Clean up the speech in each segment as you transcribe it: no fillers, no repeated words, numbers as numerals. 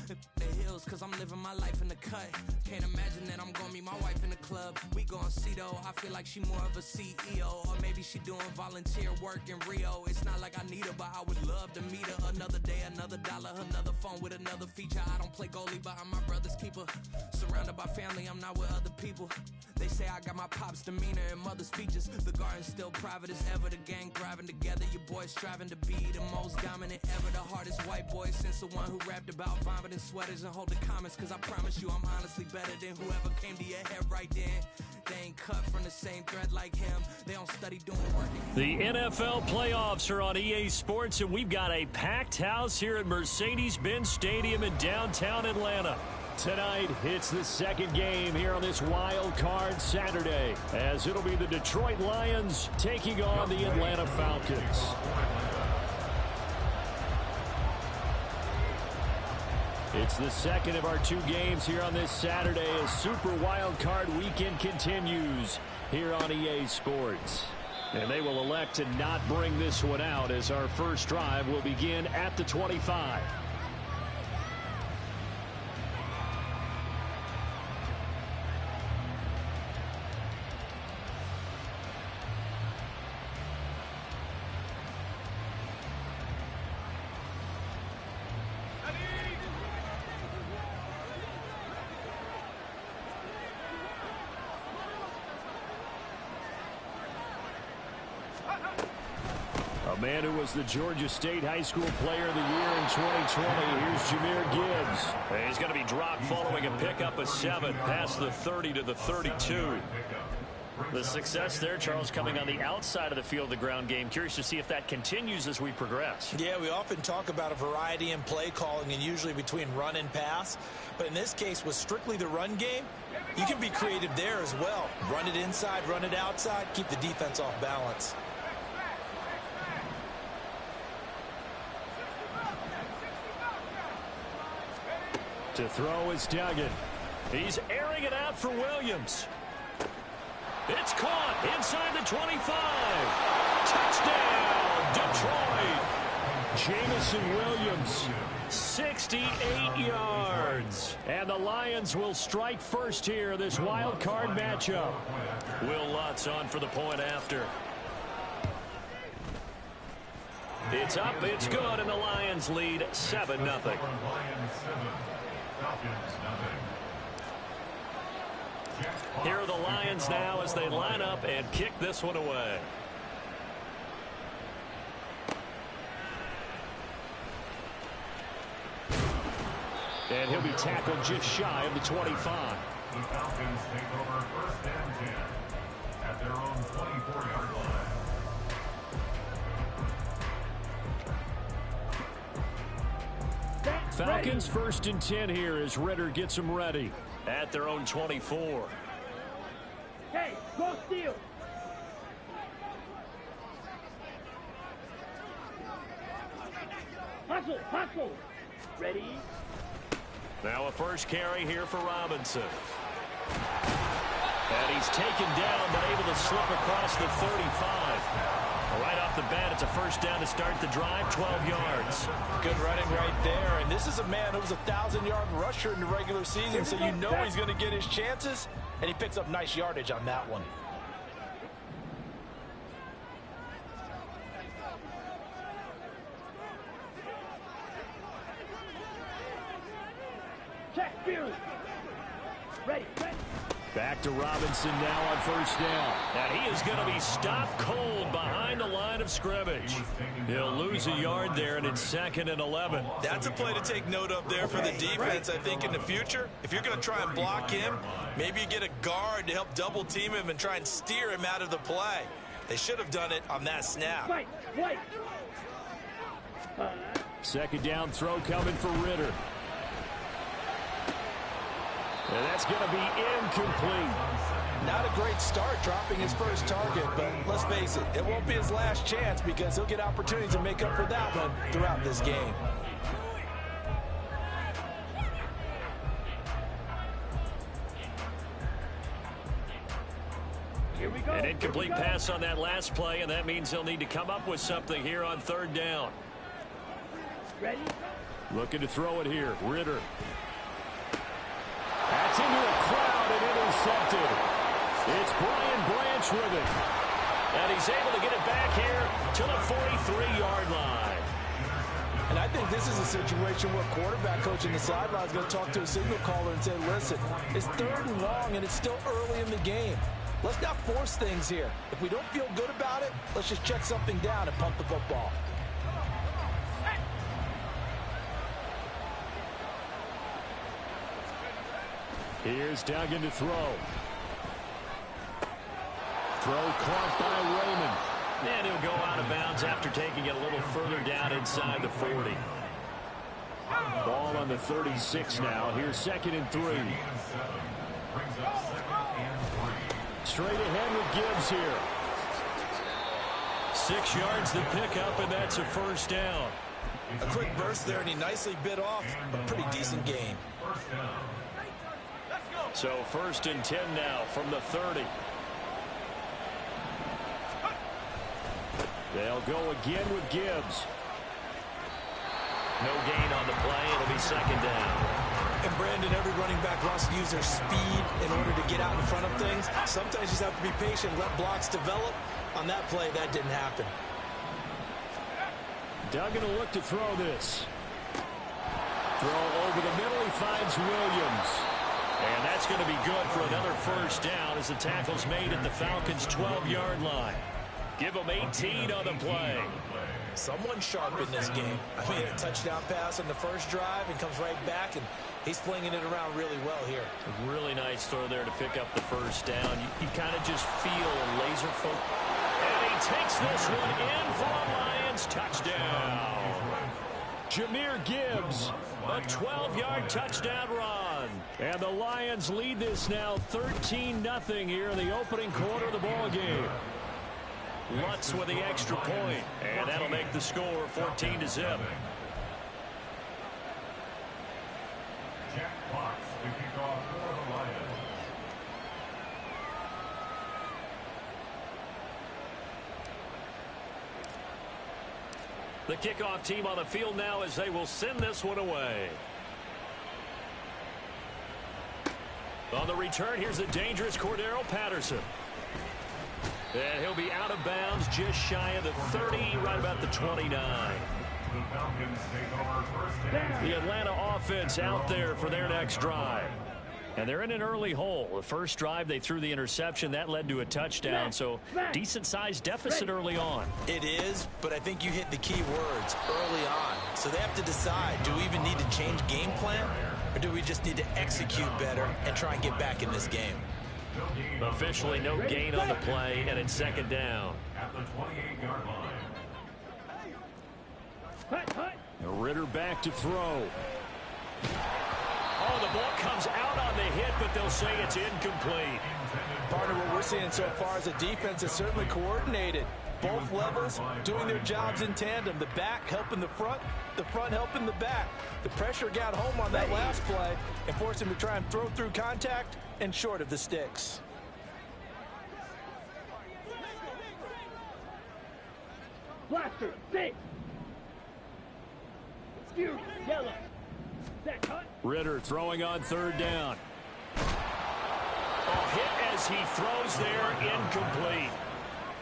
The hills, cause I'm living my life in the cut. Can't imagine that I'm gonna meet my wife in the club. We gon' see though, I feel like she more of a CEO. Or maybe she doing volunteer work in Rio. It's not like I need her, but I would love to meet her. Another day, another dollar, another phone with another feature. I don't play goalie, but I'm my brother's keeper. Surrounded by family, I'm not with other people. They say I got my pop's demeanor and mother's features. The garden's still private as ever, the gang thriving together. Your boys striving to be the most dominant ever. The hardest white boy since the one who rapped about vomiting sweaters and holding comments. Cause I promise you I'm honestly better than whoever came to your head right then. They ain't cut from the same thread like him. They don't study doing work. The NFL playoffs are on EA Sports, and we've got a packed house here at Mercedes-Benz Stadium in downtown Atlanta. Tonight, it's the second game here on this wild card Saturday, as it'll be the Detroit Lions taking on the Atlanta Falcons. It's the second of our two games here on this Saturday as Super Wild Card Weekend continues here on EA Sports. And they will elect to not bring this one out as our first drive will begin at the 25. A man who was the Georgia State High School Player of the Year in 2020. Here's Jahmyr Gibbs. He's going to be dropped following a pickup of 7 past the 30 to the 32. The success there, Charles, coming on the outside of the field, the ground game. Curious to see if that continues as we progress. Yeah, we often talk about a variety in play calling and usually between run and pass. But in this case, with strictly the run game, you can be creative there as well. Run it inside, run it outside, keep the defense off balance. To throw is Duggan. He's airing it out for Williams. It's caught inside the 25. Touchdown, Detroit. Jamison Williams, 68 yards. And the Lions will strike first here, this wild card matchup. Will Lutz on for the point after. It's up, it's good, and the Lions lead 7-0. Here are the Lions now as they line up and kick this one away. And he'll be tackled just shy of the 25. The Falcons take over first and 10 at their own 24-yard line. Falcons first and 10 here as Ritter gets them ready. At their own 24. Hey, go steal. Hustle, hustle. Ready? Now a first carry here for Robinson. And he's taken down but able to slip across the 35. Right off the bat, it's a first down to start the drive, 12 yards. Good running right there. And this is a man who was a 1,000-yard rusher in the regular season, so you know he's going to get his chances. And he picks up nice yardage on that one. Check, Fury. Ready, ready. Back to Robinson now on first down. And he is going to be stopped cold behind the line of scrimmage. He'll lose a yard there, and it's 2nd and 11. That's a play to take note of there for the defense, I think, in the future. If you're going to try and block him, maybe you get a guard to help double-team him and try and steer him out of the play. They should have done it on that snap. Wait. Second down throw coming for Ritter. And that's going to be incomplete. Not a great start dropping his first target, but let's face it, it won't be his last chance because he'll get opportunities to make up for that one throughout this game. Here we go. An incomplete pass on that last play, and that means he'll need to come up with something here on third down. Ready? Looking to throw it here. Ritter. That's into a crowd and intercepted. It's Brian Branch with it. And he's able to get it back here to the 43-yard line. And I think this is a situation where quarterback coach in the sideline is going to talk to a signal caller and say, listen, it's 3rd and long and it's still early in the game. Let's not force things here. If we don't feel good about it, let's just check something down and punt the football. Here's Duggan to throw. Throw caught by Raymond. And he'll go out of bounds after taking it a little further down inside the 40. Ball on the 36 now. Here's 2nd and 3. Straight ahead with Gibbs here. 6 yards to pick up, and that's a first down. A quick burst there, and he nicely bit off a pretty decent gain. So 1st and 10 now from the 30. They'll go again with Gibbs. No gain on the play. It'll be 2nd down. And Brandon, every running back wants to use their speed in order to get out in front of things. Sometimes you just have to be patient, let blocks develop. On that play, that didn't happen. Duggan will look to throw this. Throw over the middle. He finds Williams. And that's going to be good for another first down as the tackle's made at the Falcons' 12-yard line. Give them 18 on the play. Someone sharp in this game. I mean, a touchdown pass on the first drive and comes right back, and he's flinging it around really well here. A really nice throw there to pick up the first down. You kind of just feel a laser focus. And he takes this one in for a Lions touchdown. Jahmyr Gibbs. A 12-yard touchdown run. And the Lions lead this now 13-0 here in the opening quarter of the ball game. Lutz with the extra point, and that'll make the score 14-0. Jack Fox to kick off for the Lions. The kickoff team on the field now as they will send this one away. On the return, here's the dangerous Cordero Patterson. And he'll be out of bounds just shy of the 30, right about the 29. The Falcons take over 1st down. The Atlanta offense out there for their next drive. And they're in an early hole. The first drive, they threw the interception. That led to a touchdown, so decent-sized deficit early on. It is, but I think you hit the key words early on. So they have to decide, do we even need to change game plan, or do we just need to execute better and try and get back in this game? Officially no gain on the play, and it's 2nd down. At the 28-yard line. Ritter back to throw. Oh, the ball comes out on the hit, but they'll say it's incomplete. Partner, what we're seeing so far is a defense that's certainly coordinated. Both levels doing their jobs in tandem. The back helping the front helping the back. The pressure got home on that last play and forced him to try and throw through contact and short of the sticks. Blaster, 6. Excuse, yellow. Set, cut. Ritter throwing on 3rd down. Oh, hit as he throws there, incomplete.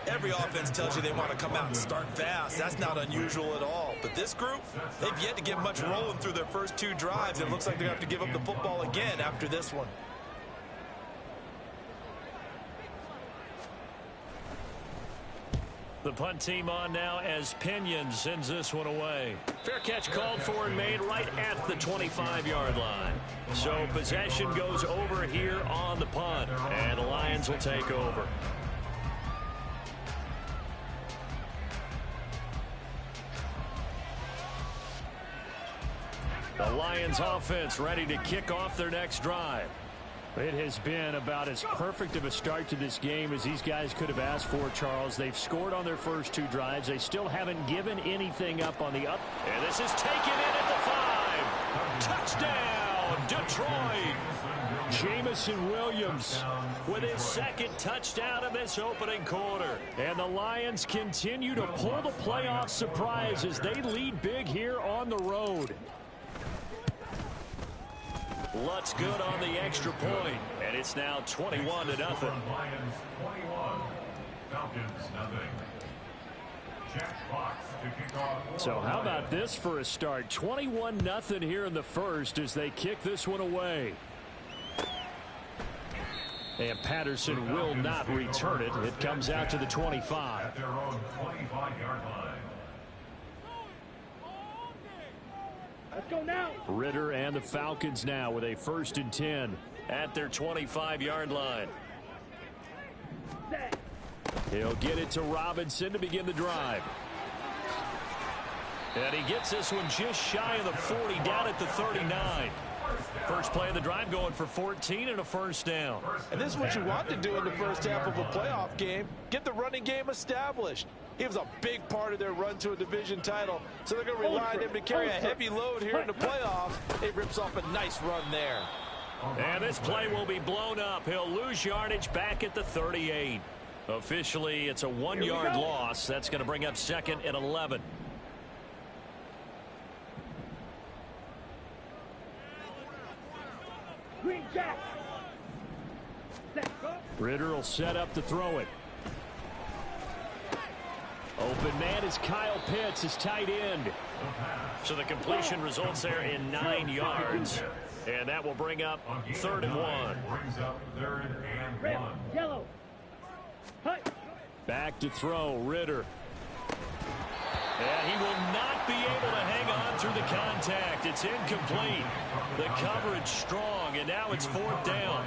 Every offense tells you they want to come out and start fast. That's not unusual at all. But this group, they've yet to get much rolling through their first 2 drives. It looks like they're going to have to give up the football again after this one. The punt team on now as Pinion sends this one away. Fair catch called for and made right at the 25-yard line. So possession goes over here on the punt, and the Lions will take over. The Lions offense ready to kick off their next drive. It has been about as perfect of a start to this game as these guys could have asked for, Charles. They've scored on their first 2 drives. They still haven't given anything up on the up. And this is taken in at the 5. Touchdown, Detroit. Jamison Williams With his 2nd touchdown in this opening quarter. and the Lions continue to pull the playoff surprise as they lead big here on the road. Looks good on the extra point, and it's now 21-0. Lions 21, Falcons nothing. Jack Fox to kick off. So how about this for a start? 21-0 here in the first as they kick this one away. And Patterson will not return it. It comes out to the 25. At their own 25-yard line. Let's go now. Ritter and the Falcons now with a 1st and 10 at their 25-yard line. Set. He'll get it to Robinson to begin the drive. And he gets this one just shy of the 40, down at the 39. First play of the drive going for 14 and a first down. And this is what you want to do in the first half of a playoff game. Get the running game established. He was a big part of their run to a division title, so they're going to rely on him to carry a heavy load here in the playoffs. He rips off a nice run there. And this play will be blown up. He'll lose yardage back at the 38. Officially, it's a 1-yard loss. That's going to bring up 2nd and 11. Green Jack. Set. Go. Ritter will set up to throw it. Open man is Kyle Pitts, his tight end. So the completion results there in 9 yards. And that will bring up 3rd and 1. Brings up 3rd and Red. 1. Yellow. Hi. Back to throw, Ritter. And he will not be able to hang on through the contact. It's incomplete. The coverage strong, and now it's 4th down.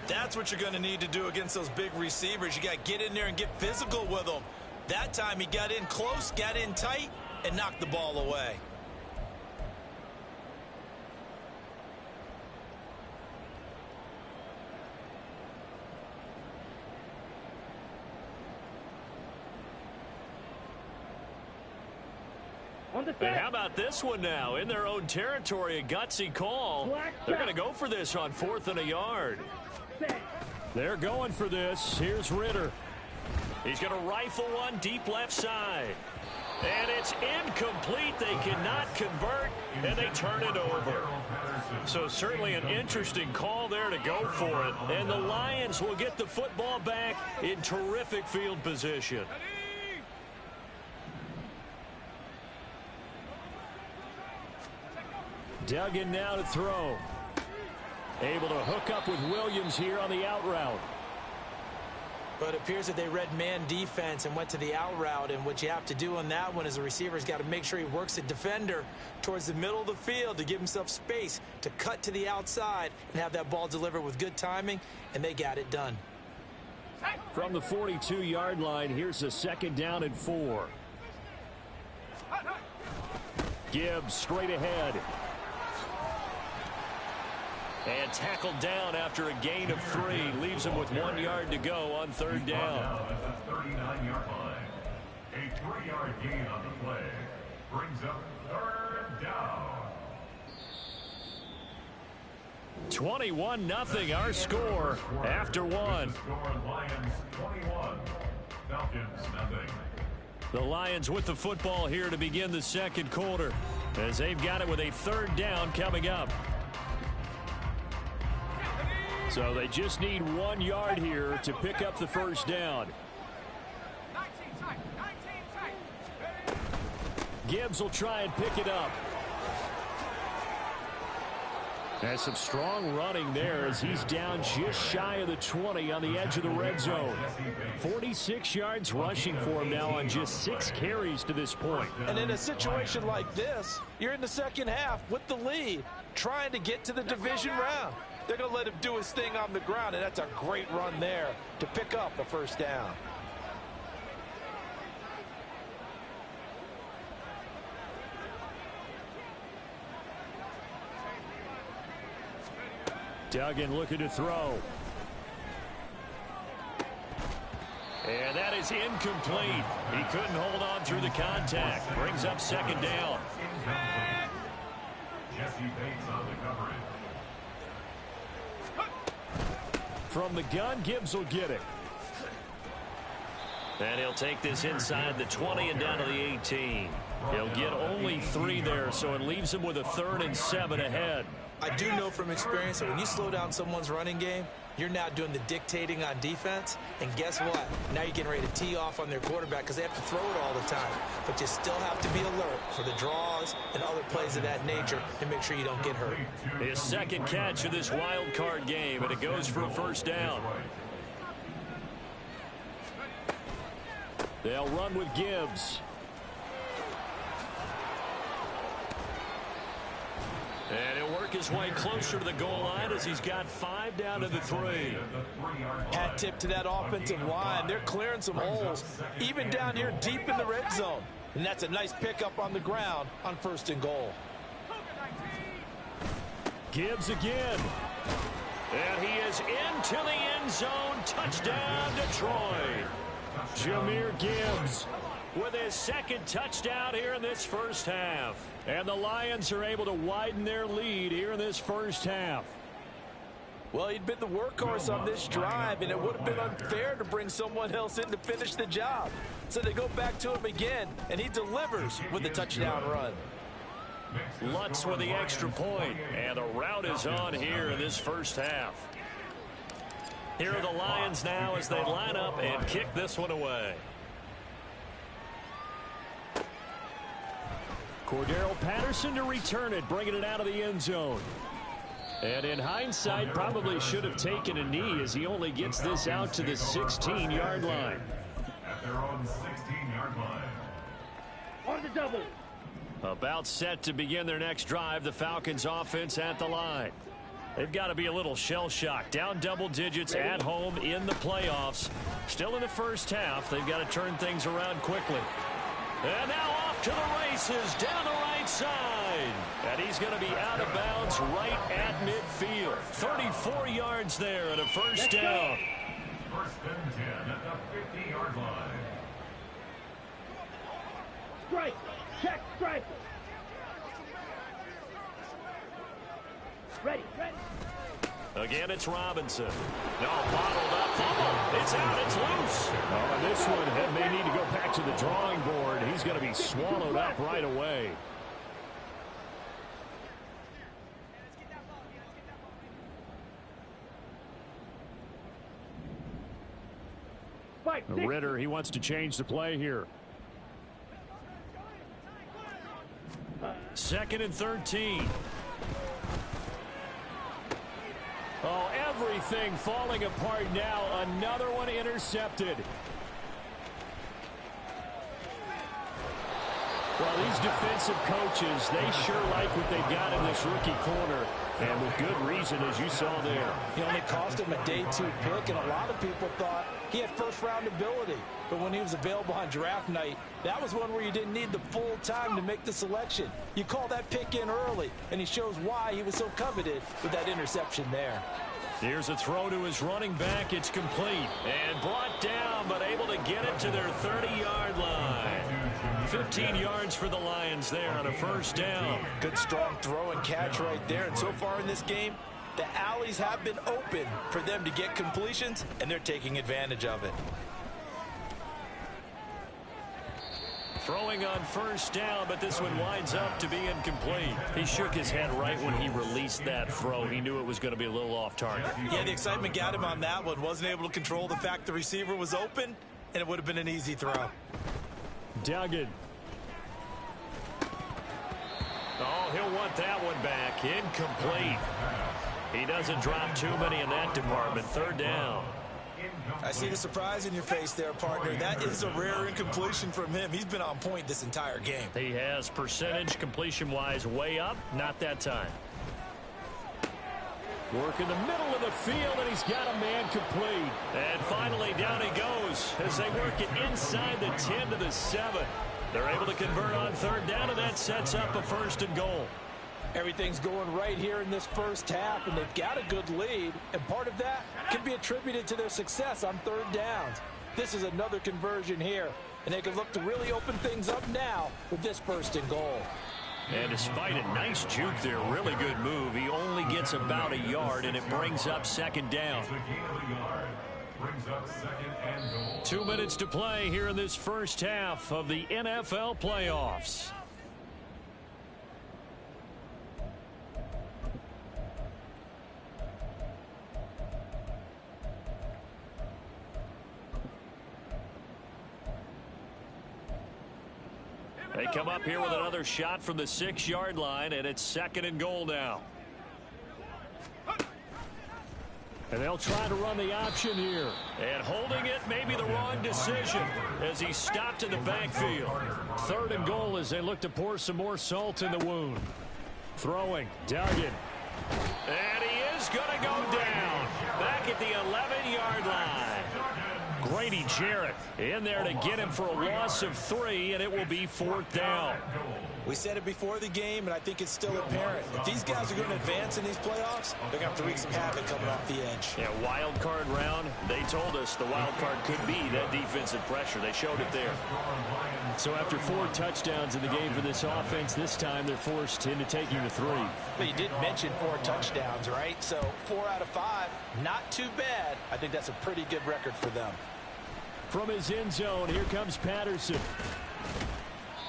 That's what you're going to need to do against those big receivers. You got to get in there and get physical with them. That time he got in close, got in tight, and knocked the ball away. And how about this one now? In their own territory, a gutsy call. They're going to go for this on 4th and a yard. They're going for this. Here's Ritter. He's going to rifle one deep left side. And it's incomplete. They cannot convert, and they turn it over. So certainly an interesting call there to go for it. And the Lions will get the football back in terrific field position. Duggan now to throw. Able to hook up with Williams here on the out route. But it appears that they read man defense and went to the out route. And what you have to do on that one is the receiver's got to make sure he works the defender towards the middle of the field to give himself space to cut to the outside and have that ball delivered with good timing. And they got it done. From the 42-yard line, here's a 2nd down and 4. Gibbs straight ahead. And tackled down after a gain of 3. Leaves him with 1 yard to go on 3rd down. At the 39-yard line. A 3-yard gain on the play. Brings up 3rd down. 21-0 our score after 1. Score Lions 21. Falcons nothing. The Lions with the football here to begin the 2nd quarter as they've got it with a 3rd down coming up. So they just need 1 yard here to pick up the 1st down. Gibbs will try and pick it up. Has some strong running there as he's down just shy of the 20 on the edge of the red zone. 46 yards rushing for him now on just 6 carries to this point. And in a situation like this, you're in the second half with the lead, trying to get to the division round. They're going to let him do his thing on the ground, and that's a great run there to pick up the 1st down. Duggan looking to throw. And that is incomplete. He couldn't hold on through the contact. Brings up 2nd down. Jesse Bates on the coverage. From the gun, Gibbs will get it. And he'll take this inside the 20 and down to the 18. He'll get only 3 there, so it leaves him with a 3rd and 7 ahead. I do know from experience that when you slow down someone's running game, you're now doing the dictating on defense. And guess what? Now you're getting ready to tee off on their quarterback because they have to throw it all the time. But you still have to be alert for the draws and other plays of that nature and make sure you don't get hurt. His second catch of this wild card game, and it goes for a first down. They'll run with Gibbs. And he'll work his way closer to the goal line as he's got 5 down to the 3. Hat tip to that offensive line. They're clearing some holes, even down here deep in the red zone. And that's a nice pickup on the ground on 1st and goal. Gibbs again. And he is into the end zone. Touchdown, Detroit. Jahmyr Gibbs with his second touchdown here in this first half. And the Lions are able to widen their lead here in this first half. Well, he'd been the workhorse on this drive, and it would have been unfair to bring someone else in to finish the job. So they go back to him again, and he delivers with a touchdown run. Lutz with the extra point, and the route is on here in this first half. Here are the Lions now as they line up and kick this one away. Cordero Patterson to return it, bringing it out of the end zone. And in hindsight, probably should have taken a knee as he only gets this out to the 16-yard line. At their own 16-yard line. On the double. About set to begin their next drive, the Falcons offense at the line. They've got to be a little shell-shocked. Down double digits at home in the playoffs. Still in the first half. They've got to turn things around quickly. And now off to the races down the right side. And he's going to be out of bounds right at midfield. 34 yards there and a first down. 1st and 10 at the 50-yard line. Strike. Check. Strike. Ready. Again, it's Robinson. No, bottled up. Fumble. It's out. It's loose. Oh, this one may need to go back to the drawing board. He's going to be swallowed up right away. Ritter, he wants to change the play here. 2nd and 13. Oh, everything falling apart now. Another one intercepted. Well, these defensive coaches, they sure like what they've got in this rookie corner. And with good reason, as you saw there. He only cost him a day 2 pick, and a lot of people thought he had first-round ability. But when he was available on draft night, that was one where you didn't need the full time to make the selection. You call that pick in early, and he shows why he was so coveted with that interception there. Here's a throw to his running back. It's complete. And brought down, but able to get it to their 30-yard line. 15 yards for the Lions there on a first down. Good strong throw and catch right there. And so far in this game, the alleys have been open for them to get completions, and they're taking advantage of it. Throwing on first down, but this one winds up to be incomplete. He shook his head right when he released that throw. He knew it was going to be a little off target. Yeah, the excitement got him on that one. Wasn't able to control the fact the receiver was open, and it would have been an easy throw. Duggan. Oh, he'll want that one back. Incomplete. He doesn't drop too many in that department. 3rd down. I see the surprise in your face there, partner. That is a rare incompletion from him. He's been on point this entire game. He has percentage completion-wise way up. Not that time. Work in the middle of the field, and he's got a man complete. And finally, down he goes as they work it inside the 10 to the 7. They're able to convert on 3rd down, and that sets up a 1st and goal. Everything's going right here in this first half, and they've got a good lead, and part of that can be attributed to their success on 3rd downs. This is another conversion here, and they can look to really open things up now with this 1st and goal. And despite a nice juke there, really good move, he only gets about a yard, and it brings up 2nd down. Brings up 2nd and goal. 2 minutes to play here in this first half of the NFL playoffs. They come up here with another shot from the 6-yard line, and it's 2nd and goal now. And they'll try to run the option here. And holding it may be the wrong decision as he stopped in the backfield. 3rd and goal as they look to pour some more salt in the wound. Throwing, Duggan. And he is going to go down back at the 11-yard line. Grady Jarrett in there to get him for a loss of 3, and it will be 4th down. We said it before the game, and I think it's still apparent. If these guys are going to advance in these playoffs, they're going to have to wreak some havoc coming off the edge. Yeah, wild card round. They told us the wild card could be that defensive pressure. They showed it there. So after 4 touchdowns in the game for this offense, this time they're forced into taking the 3. But you did mention 4 touchdowns, right? So 4 out of 5, not too bad. I think that's a pretty good record for them. From his end zone, here comes Patterson.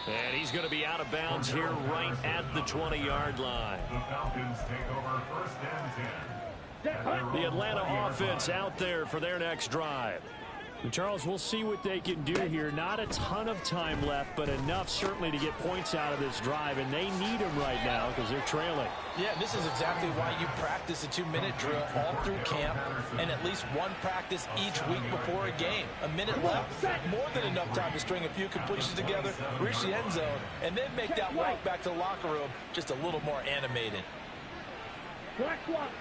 And he's going to be out of bounds here right at the 20-yard line. The Falcons take over 1st and 10. The Atlanta offense out there for their next drive. And Charles, we'll see what they can do here. Not a ton of time left, but enough certainly to get points out of this drive, and they need them right now because they're trailing. Yeah, this is exactly why you practice a 2-minute drill all through camp and at least one practice each week before a game. A minute left, more than enough time to string a few completions together, reach the end zone, and then make that walk back to the locker room just a little more animated. Black swap.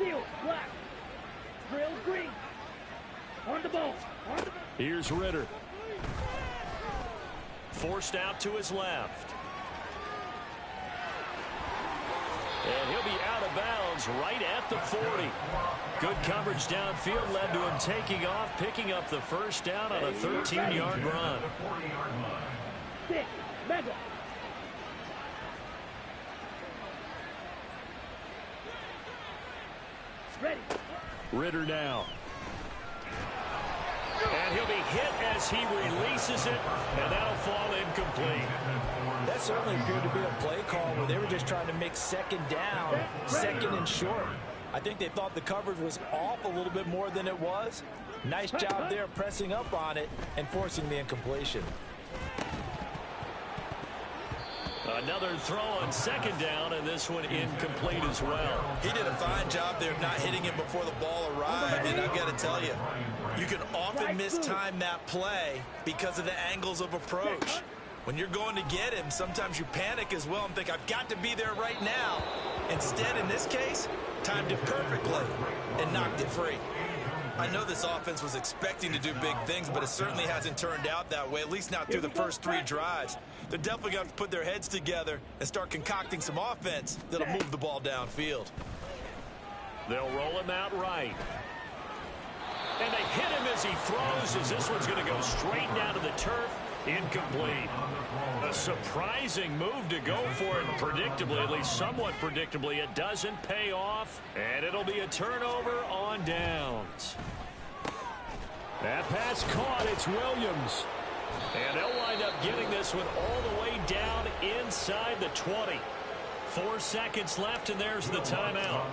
Seal, black. Trail green. On the ball. On the ball. Here's Ritter. Forced out to his left. And he'll be out of bounds right at the 40. Good coverage downfield led to him taking off, picking up the 1st down on a 13-yard run. 6, mega. Ready. Ritter now. And he'll be hit as he releases it, and that'll fall incomplete. That certainly appeared to be a play call where they were just trying to make 2nd down, 2nd and short. I think they thought the coverage was off a little bit more than it was. Nice job there pressing up on it and forcing the incompletion. Another throw on 2nd down, and this one incomplete as well. He did a fine job there of not hitting it before the ball arrived, and I've got to tell you, you can often mistime that play because of the angles of approach. When you're going to get him, sometimes you panic as well and think, I've got to be there right now. Instead, in this case, timed it perfectly and knocked it free. I know this offense was expecting to do big things, but it certainly hasn't turned out that way, at least not through the first 3 drives. They're definitely going to have to put their heads together and start concocting some offense that'll move the ball downfield. They'll roll him out right. And they hit him as he throws, as this one's going to go straight down to the turf. Incomplete. A surprising move to go for it, predictably, at least somewhat predictably. It doesn't pay off, and it'll be a turnover on downs. That pass caught. It's Williams. And they'll wind up getting this one all the way down inside the 20. 4 seconds left, and there's the timeout.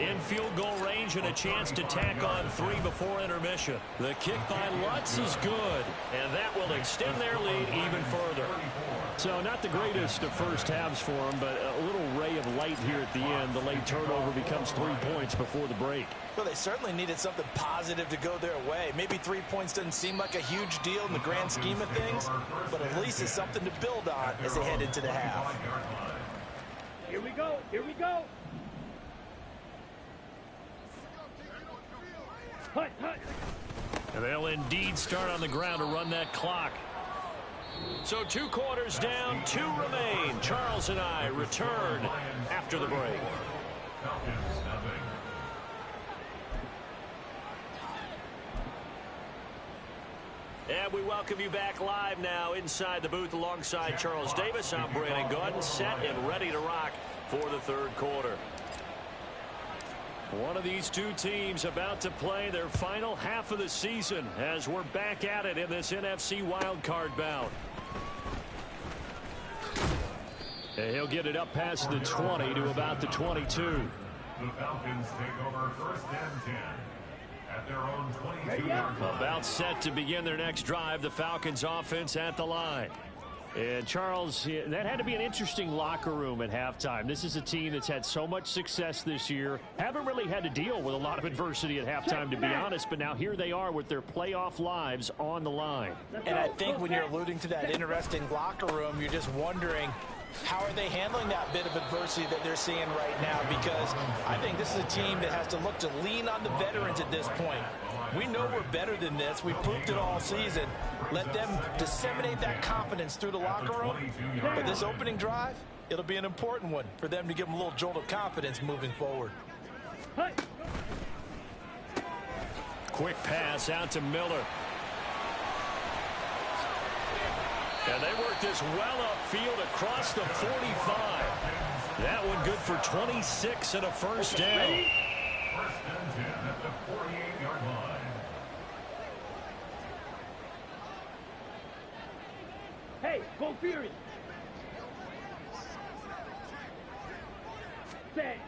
In field goal range and a chance to tack on 3 before intermission. The kick by Lutz is good, and that will extend their lead even further. So not the greatest of first halves for them, but a little ray of light here at the end. The late turnover becomes 3 points before the break. Well, they certainly needed something positive to go their way. Maybe 3 points doesn't seem like a huge deal in the grand scheme of things, but at least it's something to build on as they head into the half. Here we go. Here we go. Hut, hut. And they'll indeed start on the ground to run that clock. So 2 quarters down, 2 remain. Charles and I return after the break. And we welcome you back live now inside the booth alongside Charles Davis. I'm Brandon Gordon, set and ready to rock for the 3rd quarter. One of these 2 teams about to play their final half of the season as we're back at it in this NFC wildcard bout. And he'll get it up past the 20 to about the 22. The Falcons take over 1st and 10 at their own 22-yard line. About set to begin their next drive, the Falcons offense at the line. And Charles, that had to be an interesting locker room at halftime. This is a team that's had so much success this year. Haven't really had to deal with a lot of adversity at halftime, to be honest. But now here they are with their playoff lives on the line. And I think when you're alluding to that interesting locker room, you're just wondering, how are they handling that bit of adversity that they're seeing right now? Because I think this is a team that has to look to lean on the veterans at this point. We know we're better than this. We've proved it all season. Let them disseminate that confidence through the locker room. But this opening drive, it'll be an important one for them to give them a little jolt of confidence moving forward. Quick pass out to Miller. And they work this well upfield across the 45. That one good for 26 and a first down. First and 10 at the 48-yard line. Hey, go Fury. Set.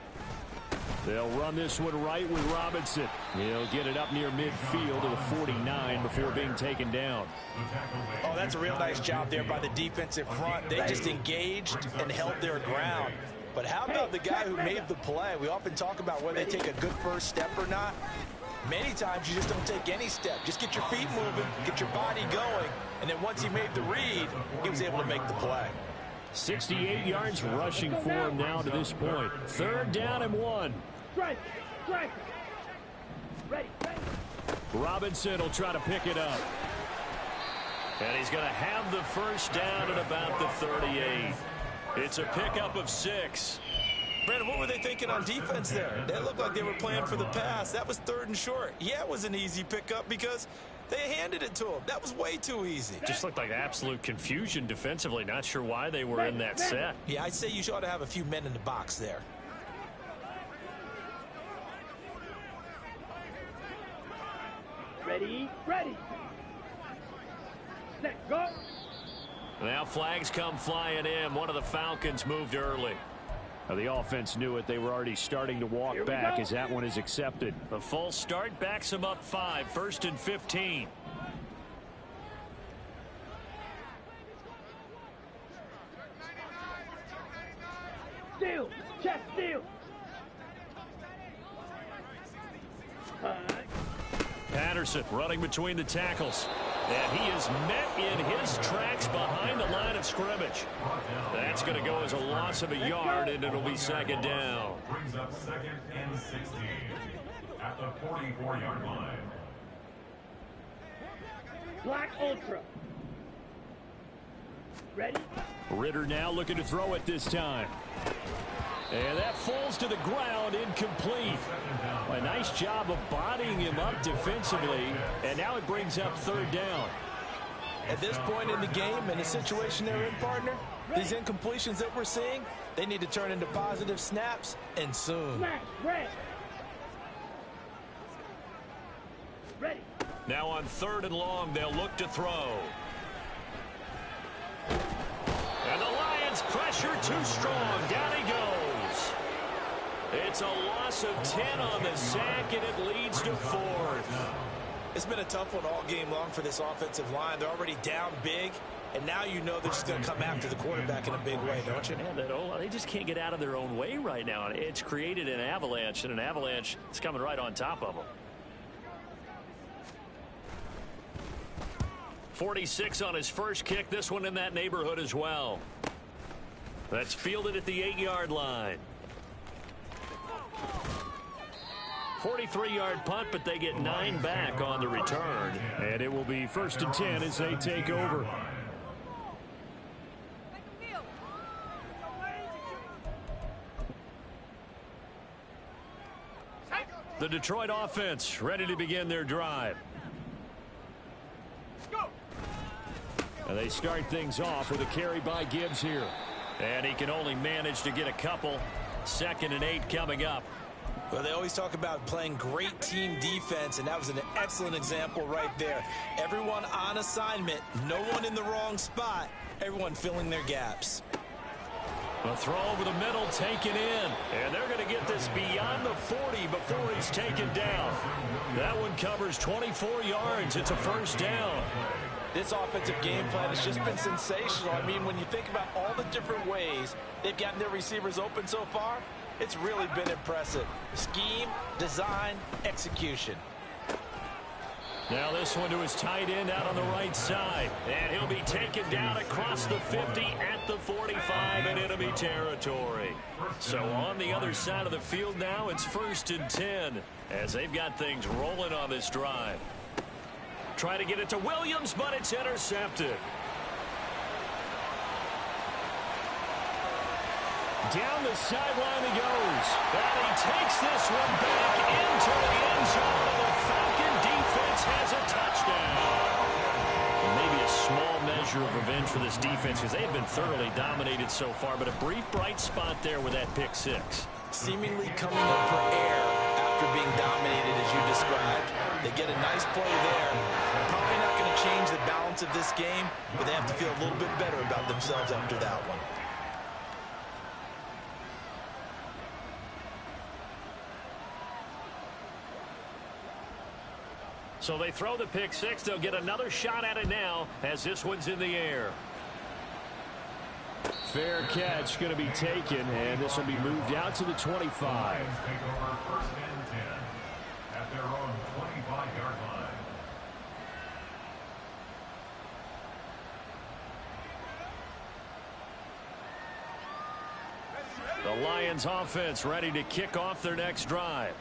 They'll run this one right with Robinson. He'll get it up near midfield to the 49 before being taken down. Oh, that's a real nice job there by the defensive front. They just engaged and held their ground. But how about the guy who made the play? We often talk about whether they take a good first step or not. Many times you just don't take any step. Just get your feet moving, get your body going, and then once he made the read, he was able to make the play. 68 yards rushing for him now to this point. Third down and 1. Strike. Strike. Ready. Ready. Robinson will try to pick it up. And he's going to have the first down at about the 38. It's a pickup of 6. Brandon, what were they thinking on defense there? They looked like they were playing for the pass. That was 3rd and short. Yeah, it was an easy pickup because they handed it to him. That was way too easy. Just looked like absolute confusion defensively. Not sure why they were in that set. Yeah, I'd say you ought to have a few men in the box there. Ready. Ready. Set. Go. Now flags come flying in. One of the Falcons moved early. Now the offense knew it. They were already starting to walk back as that one is accepted. The full start backs them up 5. 1st and 15. Steal. Chest steal. Patterson running between the tackles. And he is met in his tracks behind the line of scrimmage. That's going to go as a loss of a yard, and it'll be 2nd down. Brings up 2nd and 16 at the 44-yard line. Black Ultra. Ready. Ritter now looking to throw it this time. And that falls to the ground, incomplete. A nice job of bodying him up defensively, and now it brings up 3rd down. At this point in the game, in the situation they're in, partner, these incompletions that we're seeing, they need to turn into positive snaps, and soon. Smash. Red. Ready. Now on 3rd and long, they'll look to throw. And the Lions pressure too strong. Down he goes. It's a loss of 10 on the sack, and it leads to 4th. It's been a tough one all game long for this offensive line. They're already down big, and now you know they're just going to come after the quarterback in a big way, don't you? Man, they just can't get out of their own way right now. It's created an avalanche, and an avalanche is coming right on top of them. 46 on his first kick. This one in that neighborhood as well. That's fielded at the 8-yard line. 43-yard punt, but they get 9 back on the return. And it will be 1st and 10 as they take over. The Detroit offense ready to begin their drive. And they start things off with a carry by Gibbs here. And he can only manage to get a couple. 2nd and 8 coming up. Well, they always talk about playing great team defense, and that was an excellent example right there. Everyone on assignment, no one in the wrong spot, everyone filling their gaps. A throw over the middle taken in. And they're going to get this beyond the 40 before he's taken down. That one covers 24 yards. It's a first down. This offensive game plan has just been sensational. I mean, when you think about all the different ways they've gotten their receivers open so far, it's really been impressive. Scheme, design, execution. Now this one to his tight end out on the right side. And he'll be taken down across the 50 at the 45 in enemy territory. So on the other side of the field now, it's 1st and 10 as they've got things rolling on this drive. Try to get it to Williams, but it's intercepted. Down the sideline he goes. And he takes this one back into the end zone. And the Falcon defense has a touchdown. Maybe a small measure of revenge for this defense because they've been thoroughly dominated so far. But a brief bright spot there with that pick six. Seemingly coming up for air after being dominated as you described. They get a nice play there. Probably not going to change the balance of this game, but they have to feel a little bit better about themselves after that one. So they throw the pick six. They'll get another shot at it now as this one's in the air. Fair catch going to be taken, and this will be moved out to the 25. Take over 1st and 10 at their own 25-yard line. The Lions offense ready to kick off their next drive.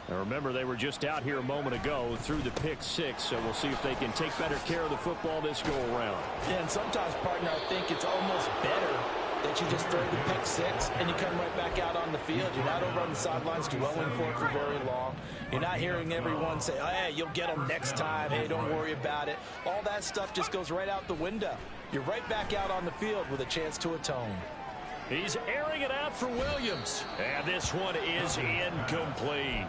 Now remember, they were just out here a moment ago through the pick six, so we'll see if they can take better care of the football this go around. Yeah, and sometimes, partner, I think it's almost better that you just throw the pick six and you come right back out on the field. You're not over on the sidelines dwelling for it for very long. You're not hearing everyone say, oh, hey, you'll get them next time. Hey, don't worry about it. All that stuff just goes right out the window. You're right back out on the field with a chance to atone. He's airing it out for Williams. And this one is incomplete.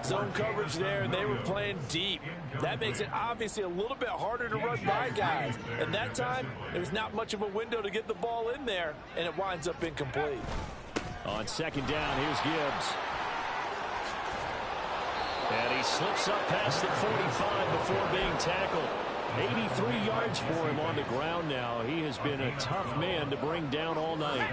Zone coverage there, and they were playing deep. That makes it obviously a little bit harder to run by guys. And that time, there's not much of a window to get the ball in there, and it winds up incomplete. On 2nd down, here's Gibbs. And he slips up past the 45 before being tackled. 83 yards for him on the ground now. He has been a tough man to bring down all night.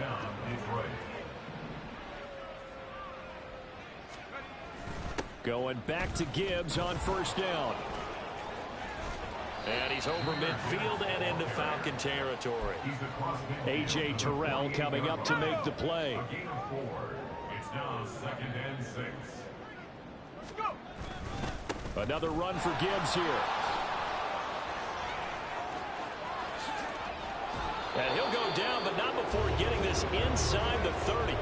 Going back to Gibbs on 1st down. And he's over midfield and into Falcon territory. A.J. Terrell coming up to make the play. It's now 2nd and 6. Another run for Gibbs here. And he'll go down, but not before getting this inside the 30.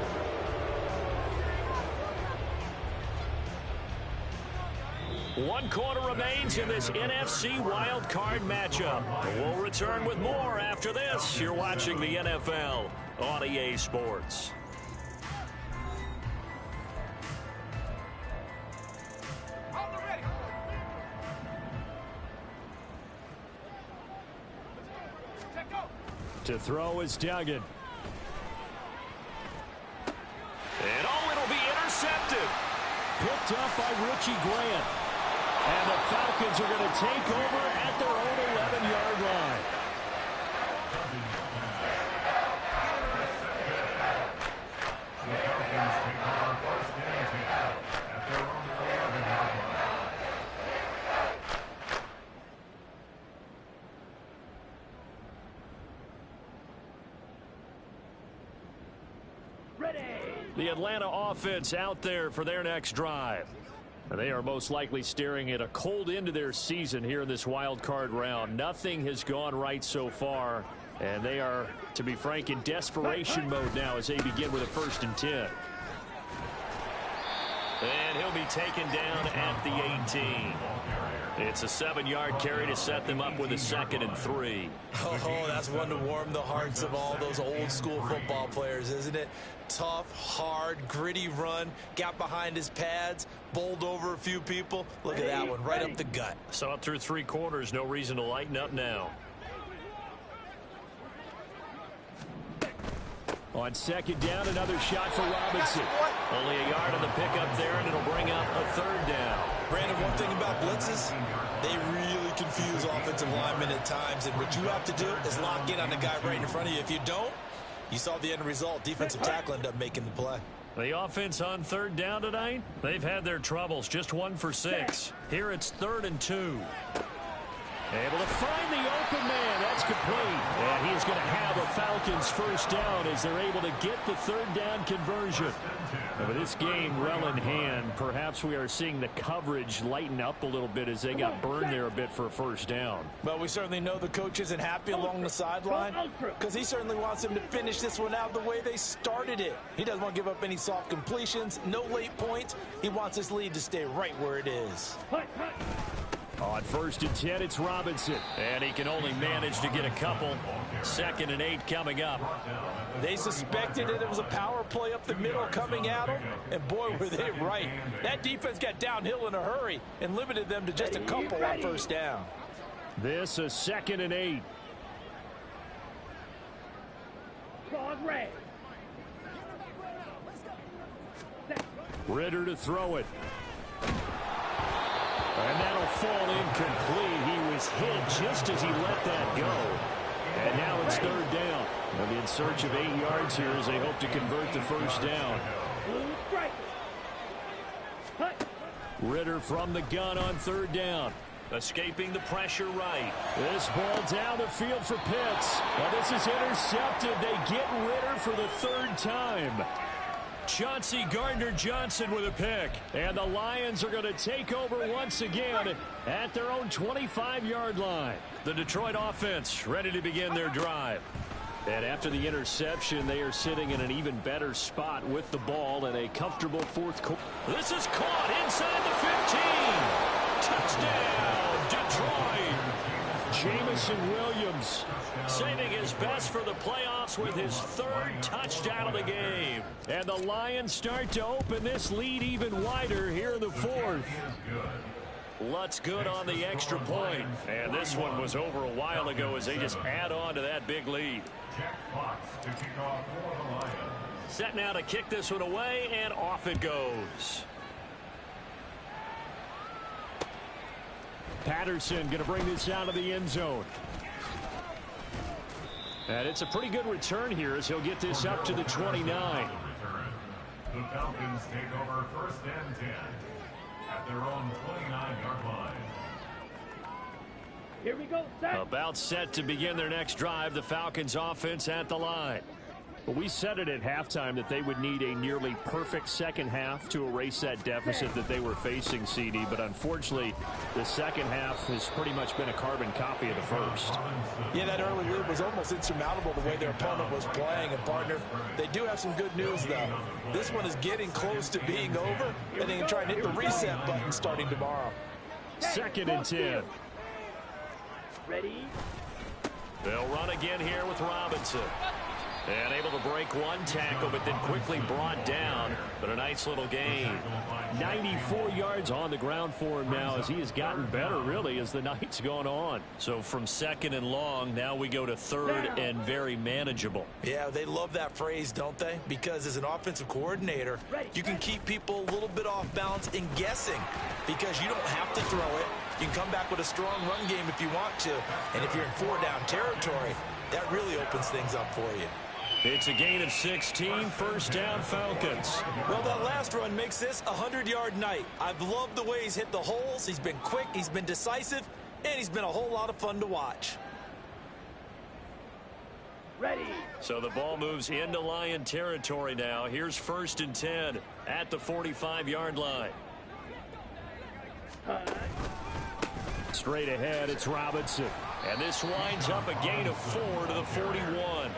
One quarter remains in this NFC wild card matchup. We'll return with more after this. You're watching the NFL on EA Sports. To throw is Duggan. And it'll be intercepted. Picked up by Richie Grant. And the Falcons are going to take over at their own 11-yard line. The Falcons take over 1st and 10 at their own 11-yard line. The Atlanta offense out there for their next drive. And they are most likely staring at a cold end to their season here in this wild card round. Nothing has gone right so far. And they are, to be frank, in desperation mode now as they begin with a 1st and 10. And he'll be taken down at the 18. It's a 7-yard carry to set them up with a 2nd and 3. Oh, that's one to warm the hearts of all those old school football players, isn't it? Tough, hard, gritty run, got behind his pads, bowled over a few people. Look at that one, right up the gut. So up through 3 quarters, no reason to lighten up now. On second down, another shot for Robinson. Only a yard on the pickup there, and it'll bring up a third down. Brandon, one thing about blitzes, they really confuse offensive linemen at times, and what you have to do is lock in on the guy right in front of you. If you don't, you saw the end result. Defensive tackle ended up making the play. The offense on third down tonight, they've had their troubles. Just 1 for 6. Here it's 3rd and 2. Able to find the open man. That's complete. And he is going to have a Falcons first down as they're able to get the third down conversion. And with this game well in hand, perhaps we are seeing the coverage lighten up a little bit as they got burned there a bit for a first down. Well, we certainly know the coach isn't happy along the sideline because he certainly wants them to finish this one out the way they started it. He doesn't want to give up any soft completions, no late points. He wants his lead to stay right where it is. On 1st and 10, it's Robinson. And he can only manage to get a couple. 2nd and 8 coming up. They suspected it was a power play up the middle coming at them, and boy, were they right. That defense got downhill in a hurry and limited them to just a couple on first down. This a 2nd and 8. Ritter to throw it. And that'll fall incomplete. He was hit just as he let that go. And now it's 3rd down. They'll be in search of 8 yards here as they hope to convert the first down. Ritter from the gun on 3rd down. Escaping the pressure right. This ball down the field for Pitts. Now this is intercepted. They get Ritter for the 3rd time. Chauncey Gardner-Johnson with a pick. And the Lions are going to take over once again at their own 25-yard line. The Detroit offense ready to begin their drive. And after the interception, they are sitting in an even better spot with the ball in a comfortable 4th quarter. This is caught inside the 15. Touchdown, Detroit. Jamison Williams saving his best for the playoffs with his 3rd touchdown of the game. And the Lions start to open this lead even wider here in the 4th. Lutz good on the extra point. And this one was over a while ago as they just add on to that big lead. Set now to kick this one away, and off it goes. Patterson going to bring this out of the end zone. And it's a pretty good return here as he'll get this up to the 29. The Falcons take over 1st and 10 at their own 29-yard line. Here we go, set. About set to begin their next drive, the Falcons offense at the line. But we said it at halftime that they would need a nearly perfect second half to erase that deficit that they were facing, CD. But unfortunately, the second half has pretty much been a carbon copy of the first. Yeah, that early lead was almost insurmountable the way their opponent was playing. And, partner, they do have some good news, though. This one is getting close to being over, and they can try and hit the reset button starting tomorrow. 2nd and 10. Ready? They'll run again here with Robinson. And able to break one tackle, but then quickly brought down. But a nice little gain. 94 yards on the ground for him now as he has gotten better, really, as the night's gone on. So from 2nd and long, now we go to 3rd and very manageable. Yeah, they love that phrase, don't they? Because as an offensive coordinator, you can keep people a little bit off balance and guessing because you don't have to throw it. You can come back with a strong run game if you want to. And if you're in 4-down territory, that really opens things up for you. It's a gain of 16, 1st down Falcons. Well, that last run makes this a 100-yard night. I've loved the way he's hit the holes. He's been quick, he's been decisive, and he's been a whole lot of fun to watch. Ready. So the ball moves into Lion territory now. Here's 1st and 10 at the 45-yard line. Straight ahead, it's Robinson. And this winds up a gain of 4 to the 41.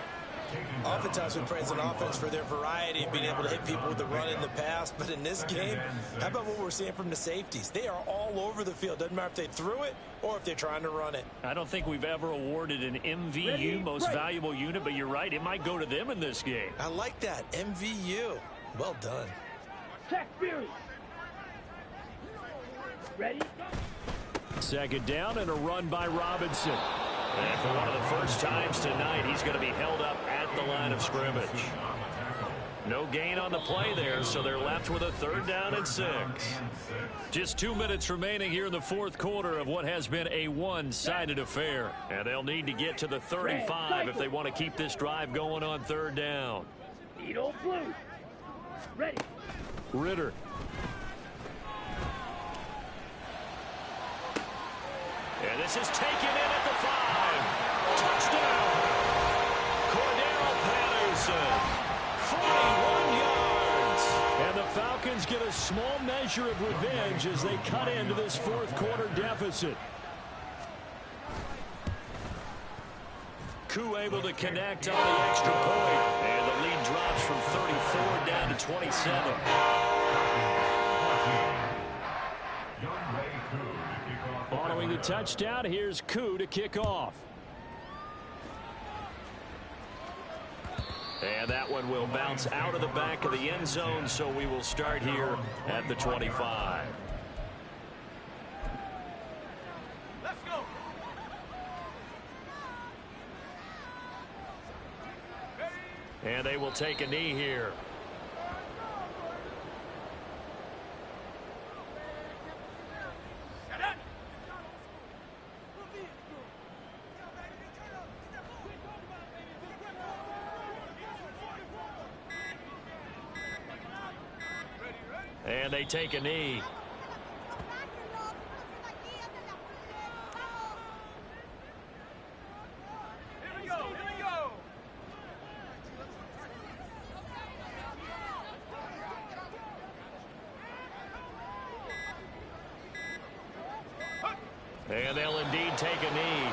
Oftentimes we praise an offense for their variety of being able to hit people with the run in the pass, but in this game, how about what we're seeing from the safeties? They are all over the field. Doesn't matter if they threw it or if they're trying to run it. I don't think we've ever awarded an MVU, most valuable unit, but you're right, it might go to them in this game. I like that, MVU. Well done. Check Fury. Ready? 2nd down and a run by Robinson. And for one of the first times tonight, he's going to be held up at the line of scrimmage. No gain on the play there, so they're left with a 3rd down and 6. Just 2 minutes remaining here in the 4th quarter of what has been a one-sided affair. And they'll need to get to the 35 if they want to keep this drive going on 3rd down. Edo blue. Ready. Ritter. And this is taken in at the 5. Touchdown. Cordell Patterson. 41 yards. And the Falcons get a small measure of revenge as they cut into this 4th quarter deficit. Koo able to connect on the extra point. And the lead drops from 34 down to 27. Following the touchdown, here's Koo to kick off. And that one will bounce out of the back of the end zone, so we will start here at the 25. Let's go. And they will take a knee here. And they take a knee. Here we go. Here we go. And they'll indeed take a knee.